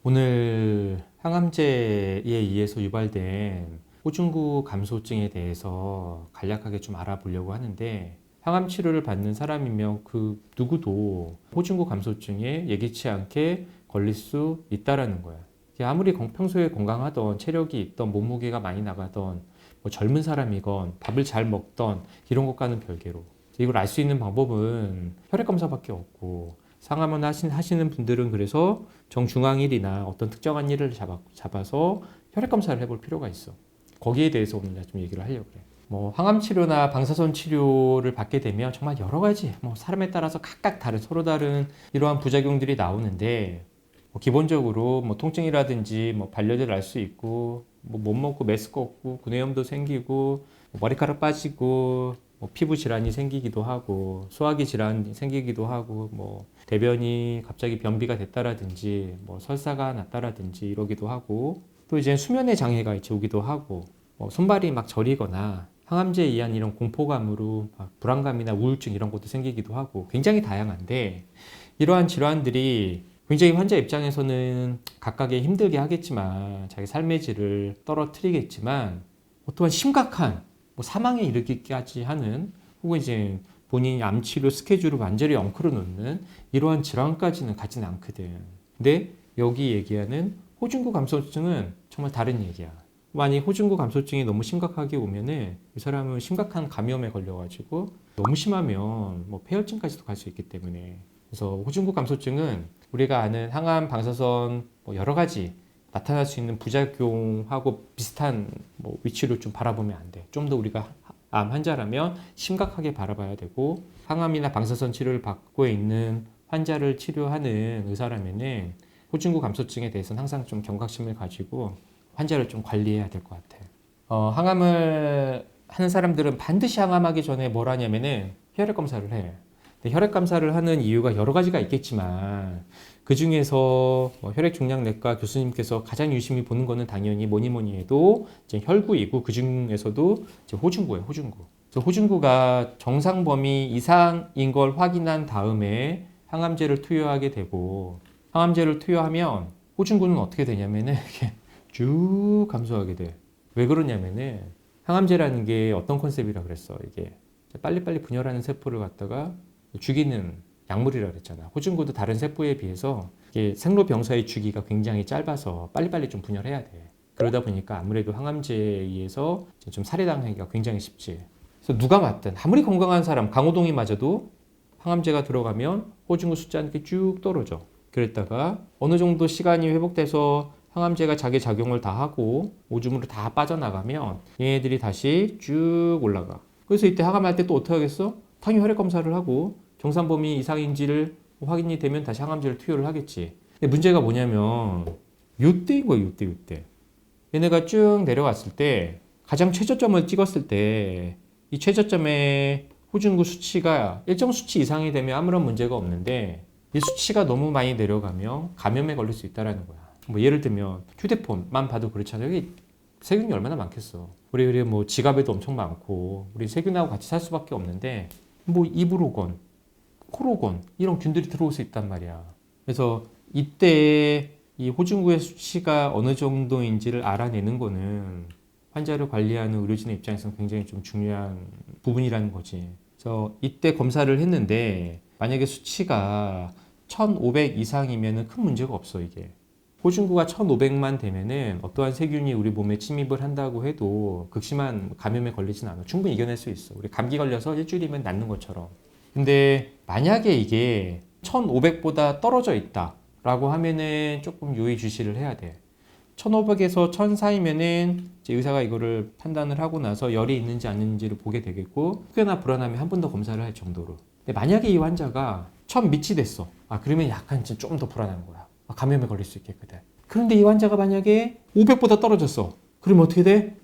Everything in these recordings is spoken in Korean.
오늘 항암제에 의해서 유발된 호중구 감소증에 대해서 간략하게 좀 알아보려고 하는데, 항암 치료를 받는 사람이면 그 누구도 호중구 감소증에 예기치 않게 걸릴 수 있다라는 거야. 아무리 평소에 건강하던, 체력이 있던, 몸무게가 많이 나가던, 뭐 젊은 사람이건 밥을 잘 먹던 이런 것과는 별개로 이걸 알 수 있는 방법은 혈액 검사밖에 없고, 상암원 하시는 분들은 그래서 정중앙일이나 어떤 특정한 일을 잡아서 혈액 검사를 해볼 필요가 있어. 거기에 대해서 오늘 좀 얘기를 하려고 그래. 뭐 항암 치료나 방사선 치료를 받게 되면 정말 여러 가지 뭐 사람에 따라서 각각 다른, 서로 다른 이러한 부작용들이 나오는데, 뭐 기본적으로 뭐 통증이라든지 뭐 발열을 알 수 있고, 뭐 못 먹고 메스 걷고 구내염도 생기고, 뭐 머리카락 빠지고, 뭐 피부 질환이 생기기도 하고, 소화기 질환이 생기기도 하고, 뭐 대변이 갑자기 변비가 됐다라든지, 뭐 설사가 났다라든지 이러기도 하고, 또 이제 수면의 장애가 이제 오기도 하고, 뭐 손발이 막 저리거나 항암제에 의한 이런 공포감으로 막 불안감이나 우울증 이런 것도 생기기도 하고, 굉장히 다양한데, 이러한 질환들이 굉장히 환자 입장에서는 각각의 힘들게 하겠지만, 자기 삶의 질을 떨어뜨리겠지만, 또한 심각한 뭐 사망에 이르기까지 하는, 혹은 이제 본인이 암치료 스케줄을 완전히 엉클어 놓는 이러한 질환까지는 갖지는 않거든. 근데 여기 얘기하는 호중구 감소증은 정말 다른 얘기야. 만약 호중구 감소증이 너무 심각하게 오면은 이 사람은 심각한 감염에 걸려가지고, 너무 심하면 뭐 폐혈증까지도 갈 수 있기 때문에, 그래서 호중구 감소증은 우리가 아는 항암, 방사선 뭐 여러 가지 나타날 수 있는 부작용하고 비슷한 뭐 위치로 좀 바라보면 안 돼. 좀 더 우리가 암 환자라면 심각하게 바라봐야 되고, 항암이나 방사선 치료를 받고 있는 환자를 치료하는 의사라면은 호중구 감소증에 대해서는 항상 좀 경각심을 가지고 환자를 좀 관리해야 될 것 같아. 항암을 하는 사람들은 반드시 항암하기 전에 뭘 하냐면은 혈액 검사를 해. 근데 혈액 검사를 하는 이유가 여러 가지가 있겠지만, 그 중에서 혈액 종양내과 교수님께서 가장 유심히 보는 거는 당연히 뭐니 뭐니 해도 이제 혈구이고, 그 중에서도 이제 호중구예요, 호중구. 그래서 호중구가 정상 범위 이상인 걸 확인한 다음에 항암제를 투여하게 되고, 항암제를 투여하면 호중구는 어떻게 되냐면은 이렇게 쭉 감소하게 돼. 왜 그러냐면은 항암제라는 게 어떤 컨셉이라 그랬어. 이게 빨리빨리 분열하는 세포를 갖다가 죽이는 약물이라 그랬잖아. 호중구도 다른 세포에 비해서 이게 생로병사의 주기가 굉장히 짧아서 빨리빨리 좀 분열해야 돼. 그러다 보니까 아무래도 항암제에 의해서 좀 살해당하기가 굉장히 쉽지. 그래서 누가 맞든 아무리 건강한 사람, 강호동이 맞아도 항암제가 들어가면 호중구 숫자는 이렇게 쭉 떨어져. 그랬다가 어느 정도 시간이 회복돼서 항암제가 자기 작용을 다 하고 오줌으로 다 빠져나가면 얘네들이 다시 쭉 올라가. 그래서 이때 항암할 때 또 어떻게 하겠어? 당연히 혈액 검사를 하고 정상 범위 이상인지를 확인이 되면 다시 항암제를 투여를 하겠지. 근데 문제가 뭐냐면 요때인 거예요, 요때. 얘네가 쭉 내려갔을 때, 가장 최저점을 찍었을 때 이 최저점의 호중구 수치가 일정 수치 이상이 되면 아무런 문제가 없는데, 이 수치가 너무 많이 내려가면 감염에 걸릴 수 있다는 거야. 뭐 예를 들면 휴대폰만 봐도 그렇잖아요. 여기 세균이 얼마나 많겠어. 우리 뭐 지갑에도 엄청 많고, 우리 세균하고 같이 살 수밖에 없는데, 뭐 입으로 오건 코로 오건 이런 균들이 들어올 수 있단 말이야. 그래서 이때 이 호중구의 수치가 어느 정도인지를 알아내는 거는 환자를 관리하는 의료진의 입장에서는 굉장히 좀 중요한 부분이라는 거지. 그래서 이때 검사를 했는데 만약에 수치가 1500 이상이면 큰 문제가 없어. 이게 호중구가 1500만 되면은 어떠한 세균이 우리 몸에 침입을 한다고 해도 극심한 감염에 걸리진 않아. 충분히 이겨낼 수 있어. 우리 감기 걸려서 일주일이면 낫는 것처럼. 근데 만약에 이게 1500보다 떨어져 있다 라고 하면은 조금 유의주시를 해야 돼. 1500에서 1000 사이면은 이제 의사가 이거를 판단을 하고 나서 열이 있는지 안 있는지를 보게 되겠고, 혹여나 불안하면 한 번 더 검사를 할 정도로. 근데 만약에 이 환자가 1000 밑이 됐어. 그러면 약간 좀 더 불안한 거야. 감염에 걸릴 수 있겠거든. 그런데 이 환자가 만약에 500보다 떨어졌어. 그러면 어떻게 돼?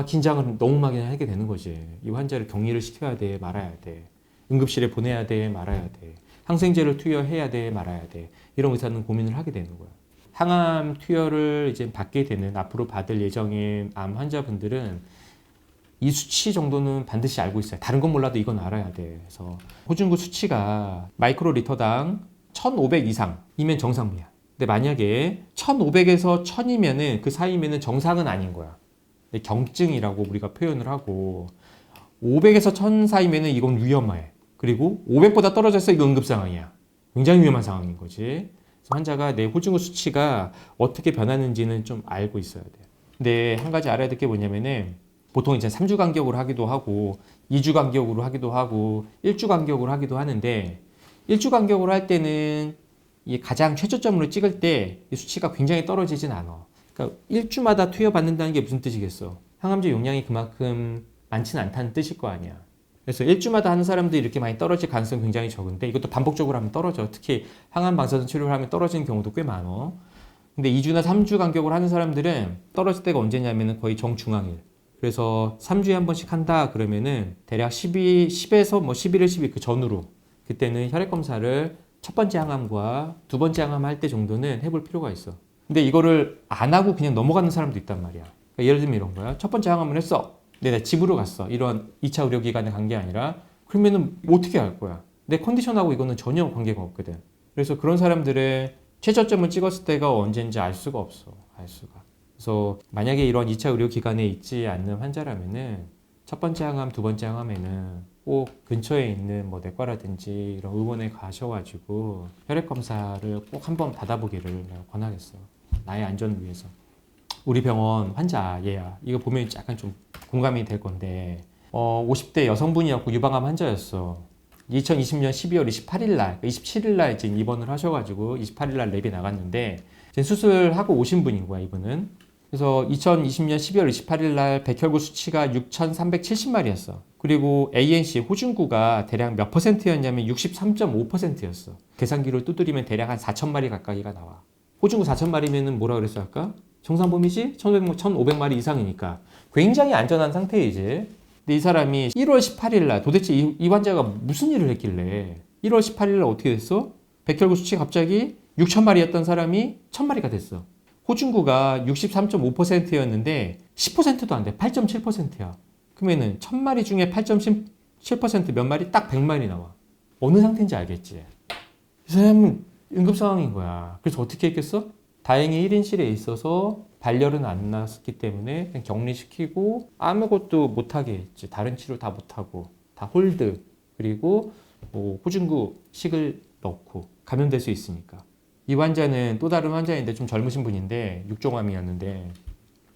긴장을 너무 많이 하게 되는 거지. 이 환자를 격리를 시켜야 돼, 말아야 돼. 응급실에 보내야 돼, 말아야 돼. 항생제를 투여해야 돼, 말아야 돼. 이런 의사는 고민을 하게 되는 거야. 항암 투여를 이제 받게 되는, 앞으로 받을 예정인 암 환자분들은 이 수치 정도는 반드시 알고 있어요. 다른 건 몰라도 이건 알아야 돼. 그래서 호중구 수치가 마이크로 리터당 1500 이상이면 정상이야. 근데 만약에 1500에서 1000이면은 그 사이면은 정상은 아닌 거야. 근데 경증이라고 우리가 표현을 하고 500에서 1000 사이면은 이건 위험해. 그리고 500보다 떨어져서 이거 응급 상황이야. 굉장히 위험한 상황인 거지. 그래서 환자가 내 호중구 수치가 어떻게 변하는지는 좀 알고 있어야 돼. 근데 한 가지 알아야 될 게 뭐냐면은 보통 이제 3주 간격으로 하기도 하고 2주 간격으로 하기도 하고 1주 간격으로 하기도 하는데 1주 간격으로 할 때는 이 가장 최저점으로 찍을 때 이 수치가 굉장히 떨어지진 않아. 그러니까 1주마다 투여받는다는 게 무슨 뜻이겠어? 항암제 용량이 그만큼 많지는 않다는 뜻일 거 아니야. 그래서 1주마다 하는 사람들이 이렇게 많이 떨어질 가능성이 굉장히 적은데 이것도 반복적으로 하면 떨어져. 특히 항암 방사선 치료를 하면 떨어지는 경우도 꽤 많아. 근데 2주나 3주 간격으로 하는 사람들은 떨어질 때가 언제냐면은 거의 정중앙일. 그래서 3주에 한 번씩 한다 그러면은 대략 10에서 뭐 11일, 12일 그 전후로 그때는 혈액 검사를 첫 번째 항암과 두 번째 항암 할 때 정도는 해볼 필요가 있어. 근데 이거를 안 하고 그냥 넘어가는 사람도 있단 말이야. 그러니까 예를 들면 이런 거야. 첫 번째 항암을 했어. 근데 나 집으로 갔어. 이런 2차 의료기관에 간 게 아니라 그러면은 어떻게 할 거야? 내 컨디션하고 이거는 전혀 관계가 없거든. 그래서 그런 사람들은 최저점을 찍었을 때가 언제인지 알 수가 없어. 알 수가. 그래서 만약에 이런 2차 의료기관에 있지 않는 환자라면은 첫 번째 항암, 두 번째 항암에는 꼭 근처에 있는 뭐 내과라든지 이런 의원에 가셔가지고 혈액 검사를 꼭 한번 받아보기를 권하겠어. 나의 안전을 위해서. 우리 병원 환자 얘야. 이거 보면 약간 좀 공감이 될 건데 50대 여성분이었고 유방암 환자였어. 2020년 12월 28일 날, 27일 날 지금 입원을 하셔가지고 28일 날 랩이 나갔는데 지금 수술하고 오신 분인 거야 이분은. 그래서 2020년 12월 28일 날 백혈구 수치가 6,370마리였어. 그리고 ANC 호중구가 대략 몇 %였냐면 63.5%였어. 계산기로 두드리면 대략 한 4,000마리 가까이가 나와. 호중구 4,000마리면은 뭐라 그랬어 아까? 정상범위지? 1,500마리 이상이니까 굉장히 안전한 상태이지. 근데 이 사람이 1월 18일 날 도대체 이 환자가 무슨 일을 했길래 1월 18일 날 어떻게 됐어? 백혈구 수치가 갑자기 6,000마리였던 사람이 1,000마리가 됐어. 호중구가 63.5%였는데 10%도 안 돼. 8.7%야. 그러면은 1,000마리 중에 8.7% 몇 마리? 딱 100마리 나와. 어느 상태인지 알겠지? 이 사람은 응급 상황인 거야. 그래서 어떻게 했겠어? 다행히 1인실에 있어서 발열은 안 났기 때문에 그냥 격리시키고 아무것도 못하게 했지. 다른 치료 다 못하고 다 홀드 그리고 뭐 호중구 식을 넣고 감염될 수 있으니까. 이 환자는 또 다른 환자인데 좀 젊으신 분인데 육종암이었는데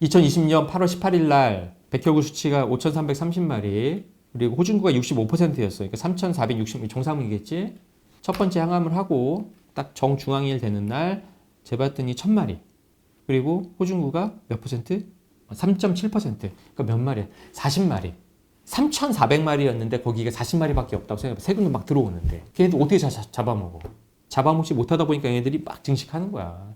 2020년 8월 18일 날 백혈구 수치가 5,330마리 그리고 호중구가 65%였어요. 그러니까 3,460 정상이겠지. 첫 번째 항암을 하고 딱 정중앙일 되는 날 재봤더니 1,000마리. 그리고 호중구가 몇 %? 3.7%. 그러니까 몇 마리야? 40마리. 3,400마리였는데 거기가 40마리밖에 없다고 생각해. 세균도 막 들어오는데. 걔네들 어떻게 잡아먹어? 잡아먹지 못하다 보니까 얘네들이 막 증식하는 거야.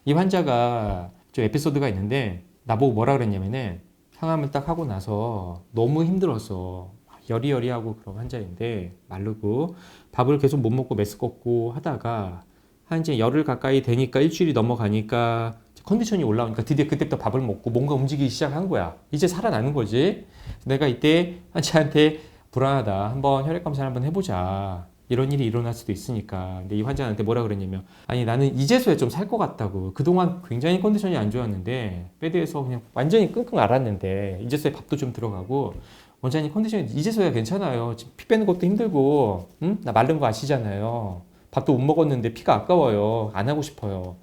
이 환자가 좀 에피소드가 있는데 나보고 뭐라 그랬냐면은 항암을 딱 하고 나서 너무 힘들어서 여리여리하고 그런 환자인데 마르고 밥을 계속 못 먹고 메스 걷고 하다가 한 이제 열흘 가까이 되니까 일주일이 넘어가니까 컨디션이 올라오니까 드디어 그때부터 밥을 먹고 뭔가 움직이기 시작한 거야. 이제 살아나는 거지. 내가 이때 환자한테 불안하다. 한번 혈액 검사를 한번 해보자. 이런 일이 일어날 수도 있으니까. 근데 이 환자한테 뭐라 그랬냐면 아니 나는 이제서야 좀 살 것 같다고. 그동안 굉장히 컨디션이 안 좋았는데 베드에서 그냥 완전히 끙끙 앓았는데 이제서야 밥도 좀 들어가고 원장님 컨디션이 이제서야 괜찮아요. 지금 피 빼는 것도 힘들고 나 마른 거 아시잖아요. 밥도 못 먹었는데 피가 아까워요. 안 하고 싶어요.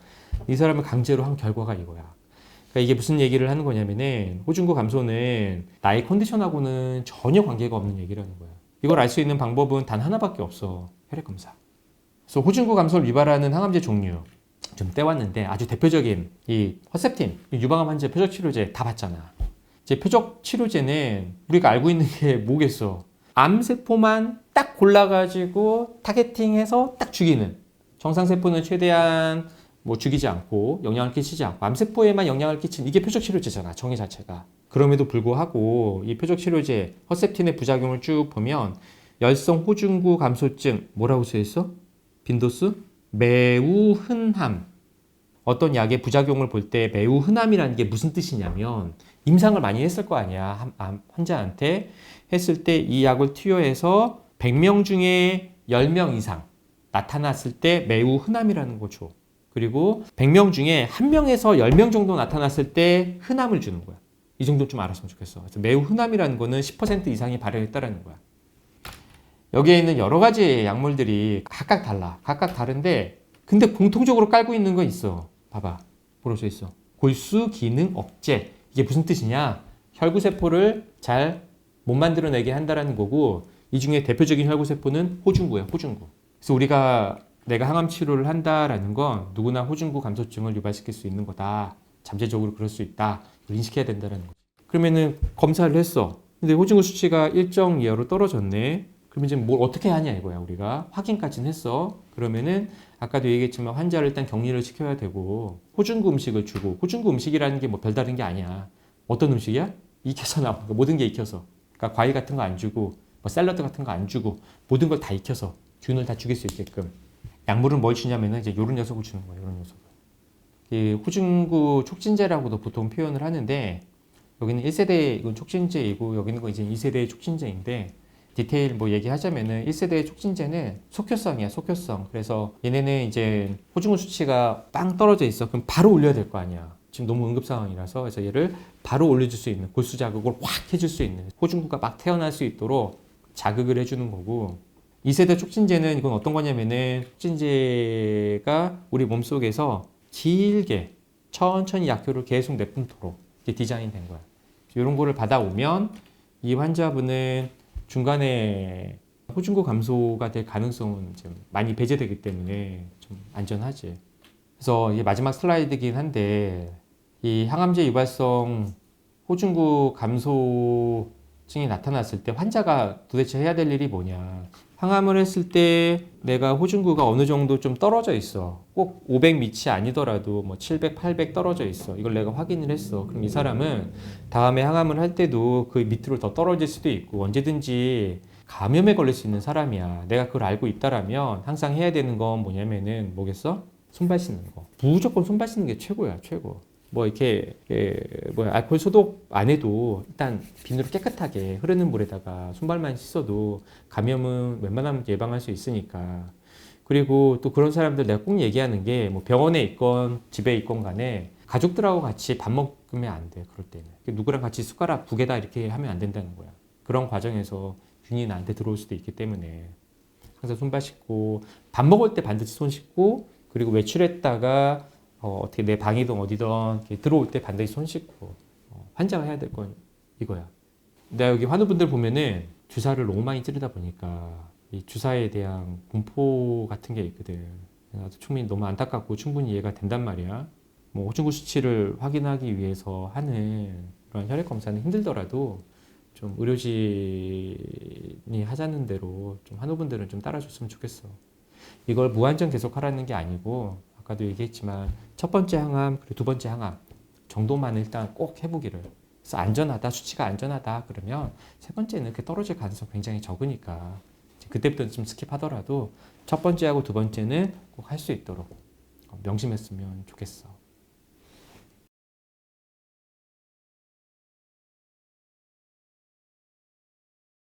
이 사람을 강제로 한 결과가 이거야. 그러니까 이게 무슨 얘기를 하는 거냐면은 호중구 감소는 나의 컨디션하고는 전혀 관계가 없는 얘기라는 거야. 이걸 알 수 있는 방법은 단 하나밖에 없어. 혈액검사. 그래서 호중구 감소를 유발하는 항암제 종류 좀 떼왔는데 아주 대표적인 이 허셉틴, 유방암 환자 표적 치료제 다 봤잖아. 이제 표적 치료제는 우리가 알고 있는 게 뭐겠어? 암세포만 딱 골라가지고 타겟팅해서 딱 죽이는. 정상세포는 최대한 뭐 죽이지 않고 영향을 끼치지 않고 암세포에만 영향을 끼친 이게 표적 치료제잖아. 정의 자체가. 그럼에도 불구하고 이 표적 치료제 허셉틴의 부작용을 쭉 보면 열성 호중구 감소증 뭐라고 쓰여 있어? 빈도수? 매우 흔함. 어떤 약의 부작용을 볼 때 매우 흔함이라는 게 무슨 뜻이냐면 임상을 많이 했을 거 아니야. 환자한테 했을 때 이 약을 투여해서 100명 중에 10명 이상 나타났을 때 매우 흔함이라는 거 줘. 그리고 100명 중에 1명에서 10명 정도 나타났을 때 흔함을 주는 거야. 이 정도 좀 알았으면 좋겠어. 그래서 매우 흔함이라는 거는 10% 이상이 발현했다라는 거야. 여기에 있는 여러 가지 약물들이 각각 달라. 각각 다른데 근데 공통적으로 깔고 있는 거 있어. 봐봐. 뭐로 써 있어? 골수 기능 억제. 이게 무슨 뜻이냐? 혈구세포를 잘 못 만들어내게 한다라는 거고 이 중에 대표적인 혈구세포는 호중구야. 호중구. 그래서 내가 항암 치료를 한다라는 건 누구나 호중구 감소증을 유발시킬 수 있는 거다. 잠재적으로 그럴 수 있다. 인식해야 된다는 거지. 그러면은 검사를 했어. 근데 호중구 수치가 일정 이하로 떨어졌네. 그러면 이제 뭘 어떻게 하냐 이거야. 우리가 확인까지는 했어. 그러면은 아까도 얘기했지만 환자를 일단 격리를 시켜야 되고 호중구 음식을 주고 호중구 음식이라는 게 뭐 별다른 게 아니야. 어떤 음식이야? 익혀서 나와. 모든 게 익혀서. 그러니까 과일 같은 거 안 주고 뭐 샐러드 같은 거 안 주고 모든 걸 다 익혀서 균을 다 죽일 수 있게끔. 약물은 뭘 주냐면은 이제 요런 녀석을 주는 거야. 요런 녀석을. 이 호중구 촉진제라고도 보통 표현을 하는데 여기는 1세대 이건 촉진제이고 여기는 거 이제 2세대 촉진제인데 디테일 뭐 얘기하자면은 1세대 촉진제는 속효성이야, 속효성. 그래서 얘네는 이제 호중구 수치가 빵 떨어져 있어. 그럼 바로 올려야 될 거 아니야. 지금 너무 응급 상황이라서 그래서 얘를 바로 올려줄 수 있는 골수 자극을 확 해줄 수 있는 호중구가 막 태어날 수 있도록 자극을 해주는 거고 2세대 촉진제는 이건 어떤 거냐면은 촉진제가 우리 몸속에서 길게 천천히 약효를 계속 내뿜도록 디자인된 거야. 이런 거를 받아오면 이 환자분은 중간에 호중구 감소가 될 가능성은 좀 많이 배제되기 때문에 좀 안전하지. 그래서 이게 마지막 슬라이드긴 한데 이 항암제 유발성 호중구 감소증이 나타났을 때 환자가 도대체 해야 될 일이 뭐냐. 항암을 했을 때 내가 호중구가 어느 정도 좀 떨어져 있어. 꼭 500 밑이 아니더라도 뭐 700, 800 떨어져 있어. 이걸 내가 확인을 했어. 그럼 이 사람은 다음에 항암을 할 때도 그 밑으로 더 떨어질 수도 있고 언제든지 감염에 걸릴 수 있는 사람이야. 내가 그걸 알고 있다라면 항상 해야 되는 건 뭐냐면은 뭐겠어? 손발 씻는 거. 무조건 손발 씻는 게 최고야, 최고. 뭐 이렇게 알코올 소독 안 해도 일단 비누로 깨끗하게 흐르는 물에다가 손발만 씻어도 감염은 웬만하면 예방할 수 있으니까. 그리고 또 그런 사람들 내가 꼭 얘기하는 게 뭐 병원에 있건 집에 있건 간에 가족들하고 같이 밥 먹으면 안 돼. 그럴 때는 누구랑 같이 숟가락 두 개다 이렇게 하면 안 된다는 거야. 그런 과정에서 균이 나한테 들어올 수도 있기 때문에 항상 손발 씻고 밥 먹을 때 반드시 손 씻고 그리고 외출했다가 어떻게 내 방이든 어디든 들어올 때 반드시 손 씻고 환자가 해야 될 건 이거야. 내가 여기 환우분들 보면은 주사를 너무 많이 찌르다 보니까 이 주사에 대한 공포 같은 게 있거든. 나도 충분히 너무 안타깝고 충분히 이해가 된단 말이야. 뭐 호중구 수치를 확인하기 위해서 하는 그런 혈액 검사는 힘들더라도 좀 의료진이 하자는 대로 좀 환우분들은 좀 따라줬으면 좋겠어. 이걸 무한정 계속 하라는 게 아니고 아까도 얘기했지만 첫 번째 항암 그리고 두 번째 항암 정도만 일단 꼭 해보기를. 그래서 안전하다, 수치가 안전하다 그러면 세 번째는 이렇게 떨어질 가능성이 굉장히 적으니까 그때부터는 좀 스킵하더라도 첫 번째하고 두 번째는 꼭 할 수 있도록 명심했으면 좋겠어.